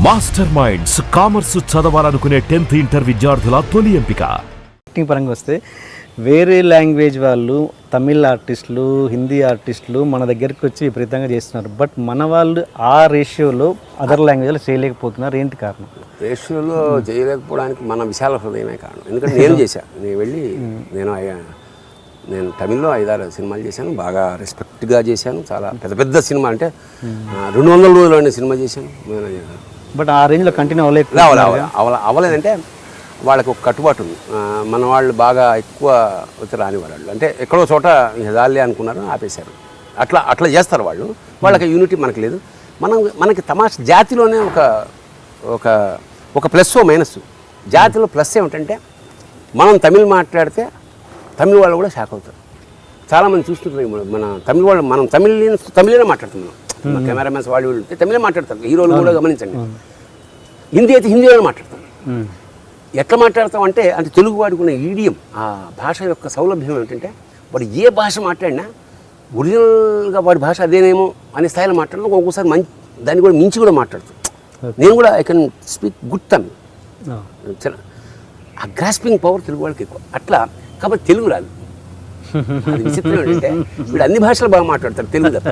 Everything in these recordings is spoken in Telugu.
మాస్టర్ మైండ్స్ కామర్స్ చదవాలనుకునే 10th ఇంటర్ విద్యార్థుల తొలి ఎంపిక. యాక్టింగ్ పరంగా వస్తే వేరే లాంగ్వేజ్ వాళ్ళు తమిళ్ ఆర్టిస్టులు, హిందీ ఆర్టిస్టులు మన దగ్గరికి వచ్చి విపరీతంగా చేస్తున్నారు. బట్ మన వాళ్ళు ఆ రేషియోలో అదర్ లాంగ్వేజ్లో చేయలేకపోతున్నారు. ఏంటి కారణం? రేషియోలో చేయలేకపోవడానికి మన విశాల హృదయమే కారణం. ఎందుకంటే నేను చేశాను, నేను వెళ్ళి నేను తమిళ్లో 5-6 సినిమాలు చేశాను, బాగా రెస్పెక్ట్గా చేశాను. చాలా పెద్ద పెద్ద సినిమా అంటే 200 రోజులు సినిమా చేశాను. బట్ ఆ రేంజ్లో కంటిన్యూ అవ్వలేదంటే వాళ్ళకి ఒక కట్టుబాటు ఉంది. మన వాళ్ళు బాగా ఎక్కువ వచ్చి రాని వాళ్ళు అంటే ఎక్కడో చోట హెదాలే అనుకున్నారు, ఆపేశారు. అట్లా చేస్తారు వాళ్ళు. వాళ్ళకి యూనిటీ మనకు లేదు. మనకి తమాషా జాతిలోనే ఒక ప్లస్ మైనస్. జాతిలో ప్లస్ ఏమిటంటే మనం తమిళ్ మాట్లాడితే తమిళ వాళ్ళు కూడా షాక్ అవుతారు. చాలామంది చూస్తుంటారు మన తమిళ వాళ్ళు, మనం తమిళనే మాట్లాడుతున్నాం. కెమెరామెన్స్ వాళ్ళు తమిళే మాట్లాడతారు, హీరోలు కూడా గమనించండి. హిందీ అయితే హిందీలోనే మాట్లాడతాం. ఎట్లా మాట్లాడతాం అంటే తెలుగు వాడుకున్న ఈడియం, ఆ భాష యొక్క సౌలభ్యం ఏమిటంటే వాడు ఏ భాష మాట్లాడినా ఒరిజినల్గా వాడి భాష అదేనేమో అనే స్థాయిలో మాట్లాడతాం. ఒక్కొక్కసారి దాన్ని కూడా మించి కూడా మాట్లాడుతాం. నేను కూడా I can speak good Tamil. ఆ గ్రాస్పింగ్ పవర్ తెలుగు వాళ్ళకి ఎక్కువ. అట్లా కాబట్టి తెలుగు రాదు. అది విచిత్రం ఏంటంటే వీడు అన్ని భాషలు బాగా మాట్లాడతారు, తెలుగు తప్ప.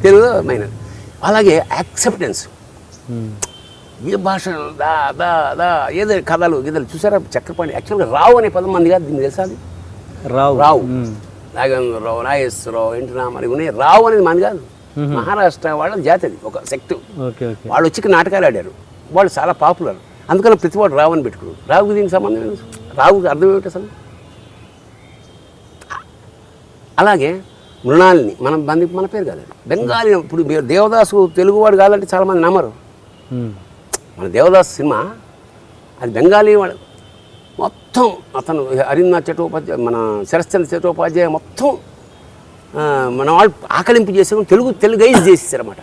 తెలుగు మైనర్. అలాగే యాక్సెప్టెన్స్. ఏ భాష ఏదో కథలు చూసారా? చక్రపాణి యాక్చువల్గా రావు అనే పదం మంది కాదు, దీనికి తెలుసా? అది రావు నాగేంద్రరావు, నాగేశ్వరరావు, ఎన్టీ రామారావు ఉన్నాయి. రావు అనేది మంది కాదు, మహారాష్ట్ర వాళ్ళ జాతి. అది ఒక సెక్ట్. వాళ్ళు వచ్చి నాటకాలు ఆడారు, వాళ్ళు చాలా పాపులర్. అందుకని ప్రతి వాడు రావు అని పెట్టుకున్నారు. రావుకి దీనికి సంబంధం ఏంటి? రావుకి అర్థం ఏమిటి అసలు? అలాగే మృణాలిని మన పేరు కాదండి, బెంగాలీ. ఇప్పుడు మీరు దేవదాసు తెలుగువాడు కాదంటే చాలామంది నమ్మరు. మన దేవదాస్ సినిమా అది బెంగాలీ వాడు మొత్తం. అతను అరినాథ్ చట్టోపాధ్యాయ, మన శరశ్చంద్ర చట్టోపాధ్యాయ మొత్తం మన వాళ్ళు ఆకలింపు చేసాము, తెలుగైజ్ చేసేసారన్నమాట.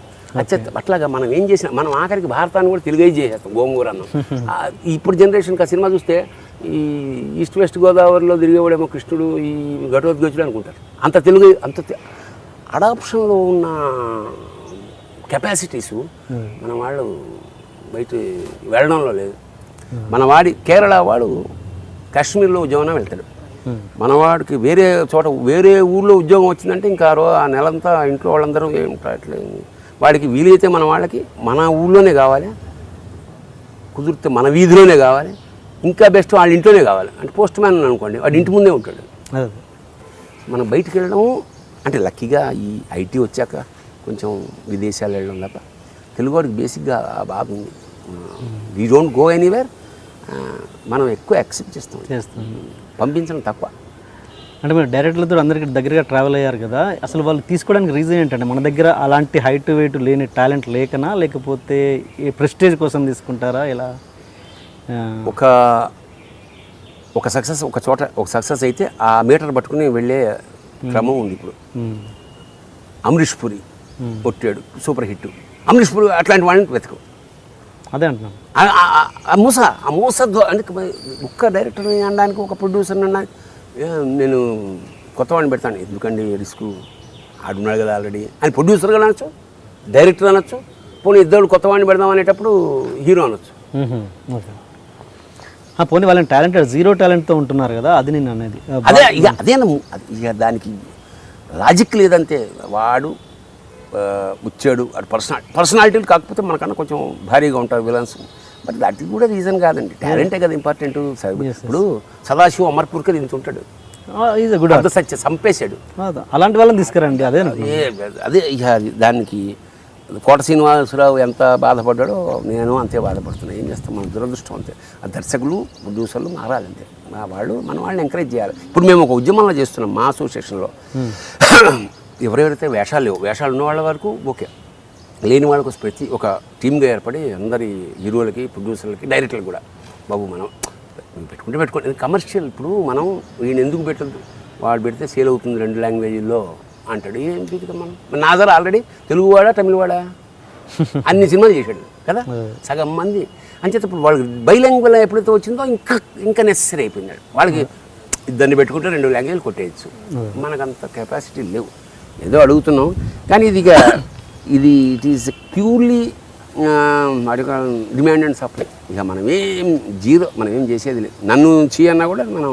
అట్లాగా మనం ఏం చేసినా మనం ఆఖరికి భారతాన్ని కూడా తెలుగైజ్ చేసేస్తాం. గోంగూర అన్నం. ఇప్పుడు జనరేషన్కి ఆ సినిమా చూస్తే ఈ ఈస్ట్ వెస్ట్ గోదావరిలో తిరిగేవాడేమో కృష్ణుడు, ఈ ఘటోద్గజుడు అనుకుంటారు. అంత తెలుగు, అంత అడాప్షన్లో ఉన్న కెపాసిటీసు మన వాళ్ళు బయట వెళ్ళడంలో లేదు. మన వాడి కేరళ వాడు కాశ్మీర్లో ఉద్యోగం వెళ్తాడు. మనవాడికి వేరే ఊళ్ళో ఉద్యోగం వచ్చిందంటే ఇంకా ఆ నెలంతా ఇంట్లో వాళ్ళందరూ ఏమిటట్లే. వాడికి వీలైతే మన వాళ్ళకి మన ఊళ్ళోనే కావాలి, కుదిరితే మన వీధిలోనే కావాలి, ఇంకా బెస్ట్ వాళ్ళ ఇంట్లోనే కావాలి. అంటే పోస్ట్ మ్యాన్ అనుకోండి, వాడి ఇంటి ముందే ఉంటాడు. మనం బయటికి వెళ్ళడం అంటే లక్కీగా ఈ ఐటీ వచ్చాక కొంచెం విదేశాలు వెళ్ళడం తప్ప తెలుగువాడికి బేసిక్గా బాగా ఉంది. We don't go anywhere. మనం ఎక్కువ యాక్సెప్ట్ చేస్తాం, పంపించడం తక్కువ. అంటే మీరు డైరెక్టర్లతో అందరికీ దగ్గరగా ట్రావెల్ అయ్యారు కదా, అసలు వాళ్ళు తీసుకోవడానికి రీజన్ ఏంటంటే మన దగ్గర అలాంటి హైట్ వెయిట్ లేని టాలెంట్ లేకనా, లేకపోతే ఈ ప్రెస్టేజ్ కోసం తీసుకుంటారా? ఇలా ఒక సక్సెస్ అయితే ఆ మీటర్ పట్టుకుని వెళ్ళే క్రమం ఉంది. ఇప్పుడు అమరీష్ పురి కొట్టాడు, సూపర్ హిట్. అమరీష్ పురి అట్లాంటి వాళ్ళని వెతకు. అదే అంటున్నాను. ఆ మూస అంటే ఒక్క డైరెక్టర్ని అనడానికి, ఒక ప్రొడ్యూసర్ని అనడానికి నేను కొత్త వాడిని పెడతాను. ఎందుకండి రిస్క్? ఆడున్నాడు కదా ఆల్రెడీ అని ప్రొడ్యూసర్గా అనొచ్చు, డైరెక్టర్ అనొచ్చు. పోనీ ఇద్దరు కొత్త వాడిని పెడదాం అనేటప్పుడు హీరో అనొచ్చు. పోనీ వాళ్ళని టాలెంటెడ్, జీరో టాలెంట్తో ఉంటున్నారు కదా, అది నేను అనేది. అదేనా ఇక దానికి లాజిక్ లేదంతే. వాడు వచ్చాడు, వాడు పర్సనాలిటీలు కాకపోతే మనకన్నా కొంచెం భారీగా ఉంటారు విలన్స్. బట్ అది కూడా రీజన్ కాదండి, టాలెంటే కదా ఇంపార్టెంట్. ఇప్పుడు సదాశివ అమర్పూర్కి ఇంత ఉంటాడు, సత్య చంపేశాడు. అలాంటి వాళ్ళని తీసుకురండి. అదే ఇక దానికి కోట శ్రీనివాసరావు ఎంత బాధపడ్డాడో నేను అంతే బాధపడుతున్నాను. ఏం చేస్తాం, మన దురదృష్టం అంతే. ఆ దర్శకులు, ప్రొడ్యూసర్లు మారాలి అంతే. మన వాళ్ళని ఎంకరేజ్ చేయాలి. ఇప్పుడు మేము ఒక ఉద్యమంలో చేస్తున్నాం మా అసోసియేషన్లో. ఎవరెవరైతే వేషాలు ఉన్న వాళ్ళ వరకు ఓకే, లేని వాళ్ళకు ప్రతి ఒక టీమ్గా ఏర్పడి అందరి హీరోలకి, ప్రొడ్యూసర్లకి, డైరెక్టర్లకు కూడా బాబు మనం పెట్టుకోండి. కమర్షియల్. ఇప్పుడు మనం వీడిని ఎందుకు పెట్టద్దు, వాడు పెడితే సేల్ అవుతుంది 2 లాంగ్వేజ్లో అంటాడు. ఏం చూద్దాం మనం? నాదర్ ఆల్రెడీ తెలుగువాడా తమిళవాడా అన్ని సినిమాలు చేశాడు కదా, సగం మంది. అంచేత ఇప్పుడు వాళ్ళకి బైలాంగ్వేజ్ ఎప్పుడైతే వచ్చిందో ఇంకా నెసెసరీ అయిపోయినాడు. వాళ్ళకి ఇద్దరిని పెట్టుకుంటే 2 లాంగ్వేజ్లు కొట్టేయచ్చు. మనకంత కెపాసిటీ లేవు. ఏదో అడుగుతున్నాం కానీ ఇది ఇట్ ఈస్ ప్యూర్లీ వాడి డిమాండ్ అండ్ సప్లై. ఇక మనం ఏం చేసేది లేదు. నన్ను అన్నా కూడా మనం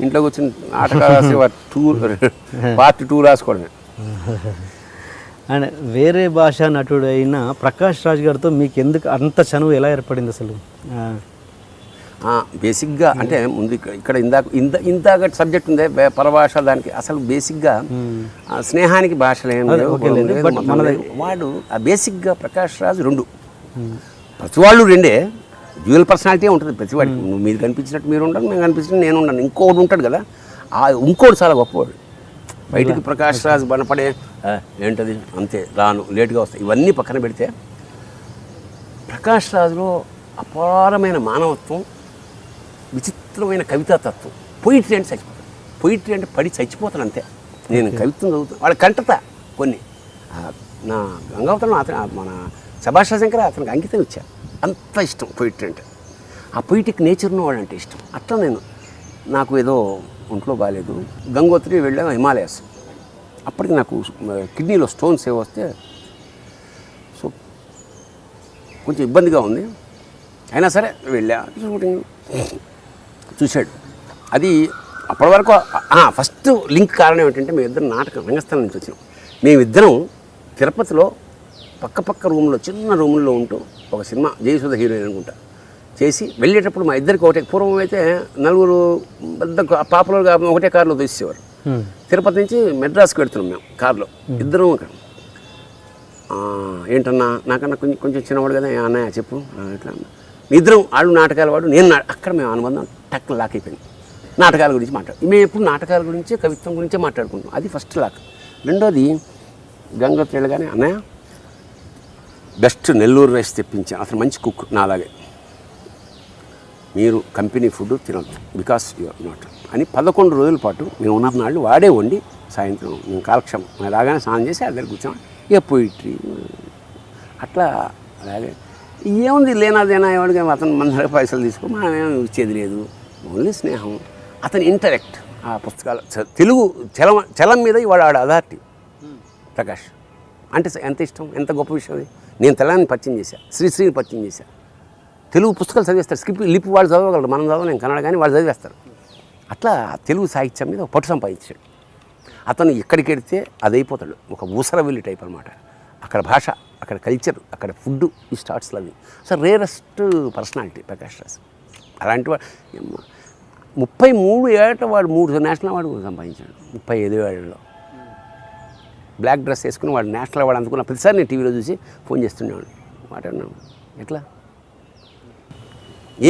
ఇంట్లో కూర్చొని ఆటగా పార్ట్ 2 రాసుకోవడమే. అండ్ వేరే భాషా నటుడు అయిన ప్రకాష్ రాజ్ గారితో మీకు ఎందుకు అంత చనువు ఎలా ఏర్పడింది అసలు? బేసిక్గా అంటే ముందు ఇక్కడ ఇందాక సబ్జెక్ట్ ఉంది పరభాష, దానికి అసలు బేసిక్గా స్నేహానికి భాషలు ఏం వాడు ఆ బేసిక్గా ప్రకాష్ రాజ్ 2 ప్రతి వాళ్ళు 2 డ్యూయల్ పర్సనాలిటీ ఉంటుంది ప్రతివాడికి. మీరు కనిపించినట్టు మీరు ఉండరు, మేము కనిపించినట్టు నేను ఉండను. ఇంకోటి ఉంటాడు కదా, ఇంకోటి చాలా గొప్పవాడు. బయటికి ప్రకాష్ రాజ్ బనపడే ఏంటది అంతే రాను లేటుగా వస్తాయి ఇవన్నీ పక్కన పెడితే ప్రకాష్ రాజులో అపారమైన మానవత్వం, విచిత్రమైన కవితాతత్వం. పొయిట్రీ అంటే చచ్చిపోతాడు. పొయిట్రీ అంటే పడి చచ్చిపోతాను అంతే. నేను కవిత్వం చదువుతాను, వాళ్ళ కంటత కొన్ని. నా గంగావతరం మన సుభాష్ శంకర్ అతనికి అంకితం ఇచ్చాను. అంత ఇష్టం పొయిట్రీ అంటే. ఆ పొయిటిక్ నేచర్ను వాళ్ళంటే ఇష్టం. అట్లా నాకు ఏదో ఒంట్లో బాగాలేదు, గంగోత్రి వెళ్ళాము హిమాలయాస్. అప్పటికి నాకు కిడ్నీలో స్టోన్స్ ఏవో వస్తే సో కొంచెం ఇబ్బందిగా ఉంది. అయినా సరే వెళ్ళా, షూటింగ్ చూశాడు. అది అప్పటి వరకు ఫస్ట్ లింక్ కారణం ఏంటంటే మేమిద్దరం రంగస్థలం నుంచి వచ్చినాం. మేమిద్దరం తిరుపతిలో పక్క రూమ్లో చిన్న రూముల్లో ఉంటూ ఒక సినిమా జయసుధ హీరోయిన్ అనుకుంటా చేసి వెళ్ళేటప్పుడు మా ఇద్దరికి ఒకటే. పూర్వం అయితే 4 పెద్ద పాపులర్గా ఒకటే కారులో తీసేవారు. తిరుపతి నుంచి మెడ్రాస్కి వెళ్తున్నాం మేము కారులో ఇద్దరం. అక్కడ ఏంటన్నా నాకన్నా కొంచెం చిన్నవాడు కదా, అన్నయ్య చెప్పు ఇట్లా. ఇద్దరం ఆడు నాటకాలు వాడు నేను అక్కడ మేము అనుబంధం టక్కులు లాక్ అయిపోయింది. నాటకాల గురించి మేము ఎప్పుడు నాటకాల గురించి కవిత్వం గురించే మాట్లాడుకుంటాం. అది ఫస్ట్ లాక్. రెండోది గంగోత్రి వెళ్ళగానే అన్నయ్య బెస్ట్ నెల్లూరు రైస్ తెప్పించాను. అతను మంచి కుక్ నాలాగే. మీరు కంపెనీ ఫుడ్ తినొద్దు బికాస్ యూఆర్ నాట్ అని 11 రోజుల పాటు మేము ఉన్న నాళ్ళు వాడే వండి సాయంత్రం మేము కాలక్షేమం రాగానే స్నానం చేసి అద్దరు కూర్చోం. ఇక పోయిట్రీ అట్లా అలాగే ఏముంది లేనాదేనా ఎవరికి అతను మన దగ్గర పైసలు తీసుకో, మనం ఏమి ఇచ్చేది లేదు, ఓన్లీ స్నేహం. అతని ఇంటరెక్ట్ ఆ పుస్తకాలు తెలుగు చలం మీద వాడు అథారిటీ ప్రకాష్ అంటే ఎంత ఇష్టం, ఎంత గొప్ప విషయం అది. నేను తెలంగాణని పరిచయం చేశాను, శ్రీని పరిచయం చేశాను. తెలుగు పుస్తకాలు చదివేస్తారు, లిపి వాళ్ళు చదవగలరు, మనం చదవలేం కన్నడ కానీ వాళ్ళు చదివేస్తారు. అట్లా తెలుగు సాహిత్యం మీద పట్టు సంపాదించాడు. అతను ఎక్కడికి వెడితే అది అయిపోతాడు, ఒక ఊసరవిల్లి టైప్ అనమాట. అక్కడ భాష, అక్కడ కల్చర్, అక్కడ ఫుడ్, ఈ starts loving. So rarest personality Prakash Raj. అలాంటి వాడు 33 ఏట వాడు 3 నేషనల్ అవార్డు సంపాదించాడు. 35 ఏళ్ళలో బ్లాక్ డ్రెస్ వేసుకుని వాడు నేషనల్ అవార్డు అందుకున్న ప్రతిసారి నేను టీవీలో చూసి ఫోన్ చేస్తుండేవాడు. మాట్లాడినాను ఎట్లా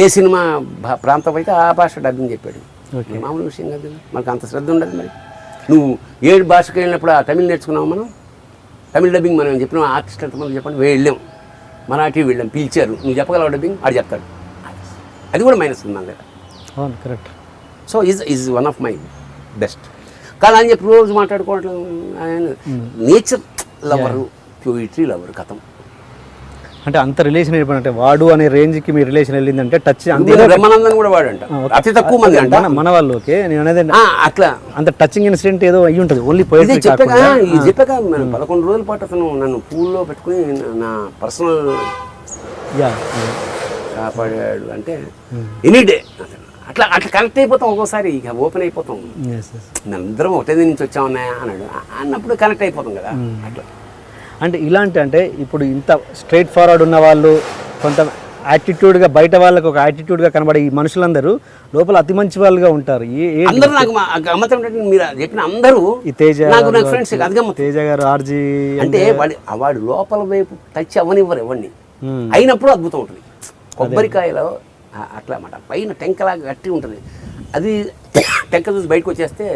ఏ సినిమా ప్రాంతం అయితే ఆ భాష డబ్బింగ్ చెప్పాడు. మామూలు విషయం కాదు, మనకు అంత శ్రద్ధ ఉండదు. మరి నువ్వు 7 భాషకు వెళ్ళినప్పుడు ఆ తమిళ్ నేర్చుకున్నావు. మనం తమిళ్ డబ్బింగ్ మనం చెప్పినాం. ఆర్టిస్ట్ ఎంతమంది చెప్పండి, వెళ్ళాం మరాఠీ వెళ్ళాం, పిలిచారు, నువ్వు చెప్పగలవు డబ్బింగ్, ఆడు చెప్తాడు. అది కూడా మైనస్ ఉంది మన దగ్గర. Correct. So is one of my best. కానీ అని చెప్పి రోజు మాట్లాడుకోవట్లేదు. నేచర్ లవరు, పోయిట్రీ లవరు, కథం. అంటే అంత రిలేషన్ ఏర్పడంటే వాడు అనే రేంజ్కి మీ రిలేషన్ వెళ్ళిందంటే టచ్ బ్రహ్మానందన్ కూడా వాడంట, అతి తక్కువ మంది అంట మన వాళ్ళు. ఓకే, నేను అనేది అట్లా అంత టచింగ్ ఇన్సిడెంట్ ఏదో అయ్యి ఉంటుంది. ఓన్లీ చెప్పాక 11 రోజుల పాటు అతను నన్ను పూల్లో పెట్టుకుని నా పర్సనల్ కాపాడాడు. అంటే ఎనీ డే అట్లా కనెక్ట్ అయిపోతాం. ఒక్కోసారి ఇక ఓపెన్ అయిపోతాం. అందరం ఒకటే నుంచి వచ్చామన్నా అన్నాడు అన్నప్పుడు కనెక్ట్ అయిపోతాం కదా. అట్లా అంటే ఇలాంటి అంటే ఇప్పుడు ఇంత స్ట్రైట్ ఫార్వర్డ్ ఉన్న వాళ్ళు, కొంత యాటిట్యూడ్గా బయట వాళ్ళకి ఒక యాటిట్యూడ్గా కనబడే ఈ మనుషులందరూ లోపల అతి మంచి వాళ్ళుగా ఉంటారు. అందరూ నాకు గమ్మతం మీరు చెప్పిన అందరూ ఈ తేజ ఫ్రెండ్స్, తేజ గారు, ఆర్జీ అంటే వాడు లోపల వైపు టచ్ అవ్వనివ్వరు ఎవరిని. అయినప్పుడు అద్భుతం ఉంటుంది. కొబ్బరికాయలో అట్లా అన్నమాట, పైన టెంకలాగా గట్టి ఉంటుంది. అది టెంక చూసి బయటకు వచ్చేస్తే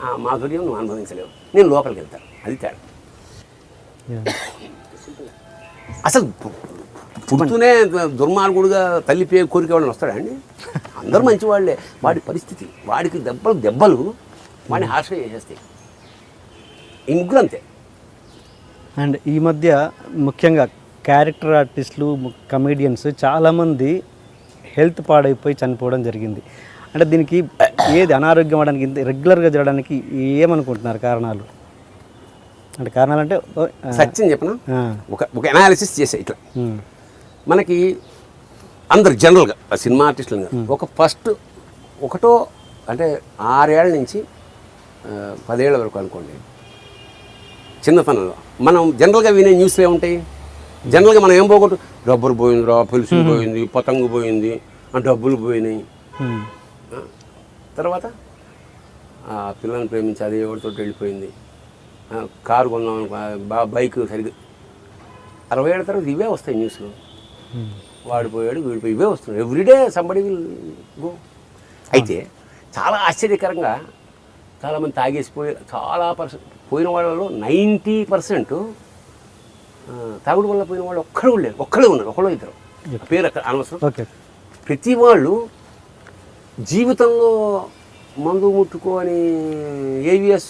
ఆ మాధుర్యం నువ్వు అనుభవించలేవు. నేను లోపలికి వెళ్తాను, అది తేడా. అసలు పుడుతూనే దుర్మార్గుడుగా తల్లి పే కోరిక వాళ్ళని వస్తాడా అండి? అందరూ మంచివాళ్లే. వాడి పరిస్థితి, వాడికి దెబ్బలు వాడిని హార్ష్గా చేసేస్తాయి. ఈ ముగ్గురు అంతే. అండ్ ఈ మధ్య ముఖ్యంగా క్యారెక్టర్ ఆర్టిస్టులు, కమేడియన్స్ చాలామంది హెల్త్ పాడైపోయి చనిపోవడం జరిగింది. అంటే దీనికి ఏది అనారోగ్యం అవడానికి, రెగ్యులర్గా జరగడానికి ఏమనుకుంటున్నారు కారణాలు? అంటే కారణాలు అంటే సత్యం చెప్పనా, ఒక అనాలిసిస్ చేసే ఇట్లా మనకి అందరు జనరల్గా సినిమా ఆర్టిస్టులుగా ఒక ఫస్ట్ ఒకటో అంటే 6 ఏళ్ల నుంచి 10 ఏళ్ల వరకు అనుకోండి, చిన్నతనంలో మనం జనరల్గా వినే న్యూస్లు ఏముంటాయి? జనరల్గా మనం ఏం పోగొట్టు, రబ్బరు పోయింది రా, పెన్సిల్ పోయింది, పతంగు పోయింది, డబ్బులు పోయినాయి, తర్వాత పిల్లల్ని ప్రేమించి అది ఎవరితో వెళ్ళిపోయింది, కారు కొందాం, బైక్ సరిగ్గా 60 ఏళ్ళ తర్వాత ఇవే వస్తాయి న్యూస్లో. వాడిపోయాడు, వీడిపోయి, ఇవే వస్తున్నాయి. Everyday somebody will go. అయితే చాలా ఆశ్చర్యకరంగా చాలామంది తాగేసిపోయి చాలా పోయిన వాళ్ళలో 90% తాగుడు వల్ల పోయిన వాళ్ళు ఒక్కడే ఉన్నారు, ఒకళ్ళు ఇద్దరు, పేరు అక్కడ అనవసరం. ప్రతి వాళ్ళు జీవితంలో మందు ముట్టుకొని AVS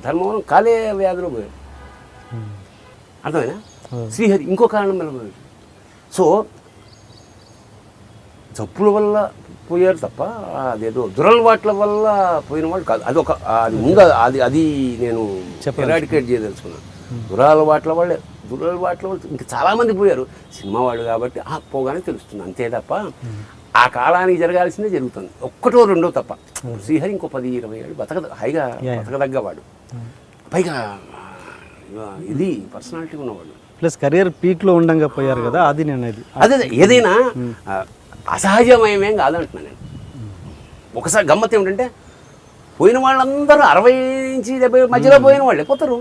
ధర్మవరం కాలే వ్యాధిలో పోయాడు. అర్థమైనా? శ్రీహరి ఇంకో కారణం వల్ల పోయాడు. సో జబ్బుల వల్ల పోయారు తప్ప అదేదో దురలవాట్ల వల్ల పోయిన వాళ్ళు కాదు. అదొక అది ముందు అది నేను ఎరాడికేట్ చేయదలుచుకున్నాను. దురలవాట్ల వాళ్ళు ఇంకా చాలామంది పోయారు, సినిమా వాళ్ళు కాబట్టి పోగానే తెలుస్తుంది, అంతే తప్ప ఆ కాలానికి జరగాల్సిందే జరుగుతుంది. ఒక్కటో రెండో తప్ప. శ్రీహరి ఇంకో 10-20 ఏళ్ళు హైగా బతకదగ్గవాడు, పైగా ఇది పర్సనాలిటీ ఉన్నవాడు, ప్లస్ కెరియర్ పీక్లో ఉండంగా పోయారు కదా. అది నేను అదే ఏదైనా అసహజమయమేం కాదంటున్నాను నేను. ఒకసారి గమ్మత్ ఏమిటంటే పోయిన వాళ్ళందరూ 60 నుంచి 70 మధ్యలో పోయిన వాళ్ళే పోతారు.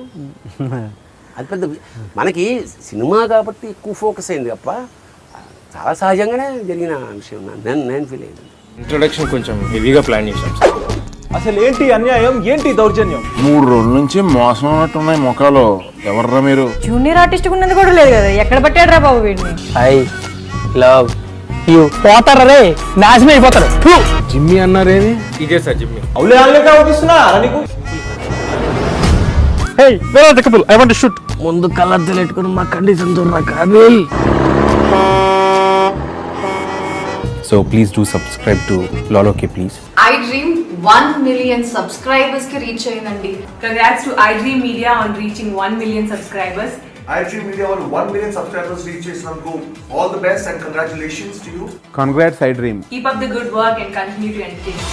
అది పెద్ద మనకి సినిమా కాబట్టి ఎక్కువ ఫోకస్ అయింది తప్ప చాలా సహజంగానే జరిగిన విషయం నేను ఫీల్ అయ్యింది. ఇంట్రొడక్షన్ కొంచెం హెవీగా ప్లాన్ చేశాం. అసలు ఏంటి అన్యాయం, ఏంటి దౌర్జన్యం? 3 రోజుల నుంచి మోసం ఉన్నట్టున్నాయి ముఖాలు. ఎవర్రా మీరు? జూనియర్ ఆర్టిస్ట్ ఉన్నది కూడా లేదు కదా, ఎక్కడ పట్టాడు రా బాబు వీడిని? I love you. పోతారా రే, నాశనం అయిపోతారు. జిమ్మి అన్నారేమి? ఇదే సార్ జిమ్మి. అవులే ఆన్లేక అవుతున్నా నీకు. Hey where are the couple, I want to shoot. ముందు కలర్ తెలియట్టుకుని మా కండిషన్ చూడరా కానీ. So please do subscribe to Lolo K please. iDream 1 million subscribers ki reach ayindandi. Congrats to iDream Media on reaching 1 million subscribers. iDream Media on 1 million subscribers reach Islamco. All the best and congratulations to you. Congrats iDream. Keep up the good work and continue to entertain.